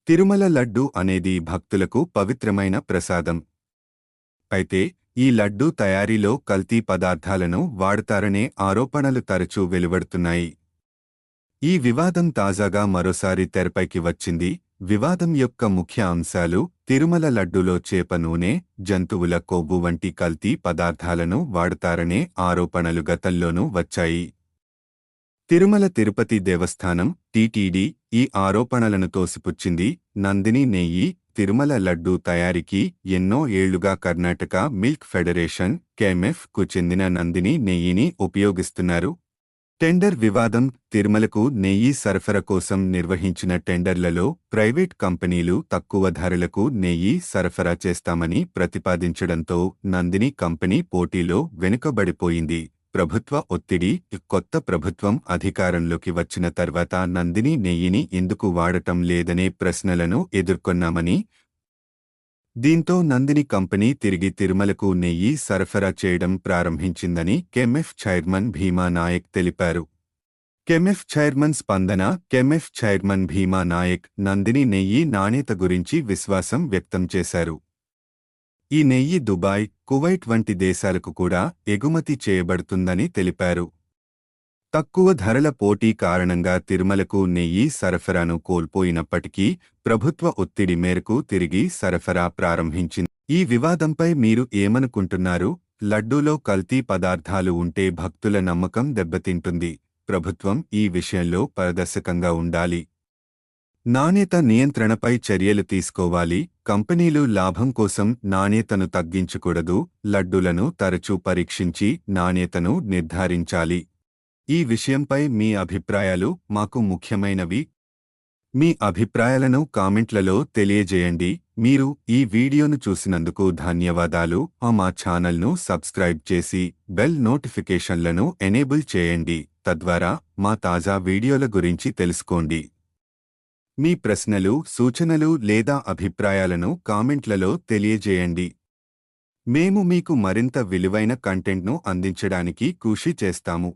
తిరుమల లడ్డు అనేది భక్తులకు పవిత్రమైన ప్రసాదం. అయితే ఈ లడ్డు తయారీలో కల్తీ పదార్థాలను వాడతారనే ఆరోపణలు తరచూ వెలువడుతున్నాయి. ఈ వివాదం తాజాగా మరోసారి తెరపైకి వచ్చింది. వివాదం యొక్క ముఖ్య అంశాలు: తిరుమల లడ్డులో చేప నూనె, జంతువుల కొవ్వు వంటి కల్తీ పదార్థాలను వాడతారనే ఆరోపణలు గతంలోనూ వచ్చాయి. తిరుమల తిరుపతి దేవస్థానం టీటీడీ ఈ ఆరోపణలను తోసిపుచ్చింది. నందిని నెయ్యి: తిరుమల లడ్డూ తయారీకి ఎన్నో ఏళ్లుగా కర్ణాటక మిల్క్ ఫెడరేషన్ (కేఎంఎఫ్) కు చెందిన నందిని నెయ్యిని ఉపయోగిస్తున్నారు. టెండర్ వివాదం: తిరుమలకు నెయ్యి సరఫరా కోసం నిర్వహించిన టెండర్లలో ప్రైవేట్ కంపెనీలు తక్కువ ధరలకు నెయ్యి సరఫరా చేస్తామని ప్రతిపాదించడంతో నందిని కంపెనీ పోటీలో వెనుకబడిపోయింది. ప్రభుత్వ ఒత్తిడి: కొత్త ప్రభుత్వం అధికారంలోకి వచ్చిన తర్వాత నందిని నెయ్యిని ఎందుకు వాడటం లేదనే ప్రశ్నలను ఎదుర్కొన్నామని, దీంతో నందిని కంపెనీ తిరిగి తిరుమలకు నెయ్యి సరఫరా చేయడం ప్రారంభించిందని కేఎంఎఫ్ చైర్మన్ భీమా నాయక్ తెలిపారు. కేఎంఎఫ్ చైర్మన్ స్పందన: కేఎంఎఫ్ చైర్మన్ భీమా నాయక్ నందిని నెయ్యి నాణ్యత గురించి విశ్వాసం వ్యక్తం చేశారు. ఈ నెయ్యి దుబాయ్, కువైట్ వంటి దేశాలకు కూడా ఎగుమతి చేయబడుతుందని తెలిపారు. తక్కువ ధరల పోటీ కారణంగా తిరుమలకు నెయ్యి సరఫరాను కోల్పోయినప్పటికీ ప్రభుత్వ ఒత్తిడి మేరకు తిరిగి సరఫరా ప్రారంభించింది. ఈ వివాదంపై మీరు ఏమనుకుంటున్నారు? లడ్డూలో కల్తీ పదార్థాలు ఉంటే భక్తుల నమ్మకం దెబ్బతింటుంది. ప్రభుత్వం ఈ విషయంలో పారదర్శకంగా ఉండాలి. నాణ్యత నియంత్రణపై చర్యలు తీసుకోవాలి. కంపెనీలు లాభం కోసం నాణ్యతను తగ్గించకూడదు. లడ్డూలను తరచూ పరీక్షించి నాణ్యతను నిర్ధారించాలి. ఈ విషయంపై మీ అభిప్రాయాలు మాకు ముఖ్యమైనవి. మీ అభిప్రాయాలను కామెంట్లలో తెలియజేయండి. మీరు ఈ వీడియోను చూసినందుకు ధన్యవాదాలు. మా ఛానల్ను సబ్స్క్రైబ్ చేసి బెల్ నోటిఫికేషన్లను ఎనేబుల్ చేయండి. తద్వారా మా తాజా వీడియోల గురించి తెలుసుకోండి. మీ ప్రశ్నలు, సూచనలు లేదా అభిప్రాయాలను కామెంట్లలో తెలియజేయండి. మేము మీకు మరింత విలువైన కంటెంట్ను అందించడానికి కృషి చేస్తాము.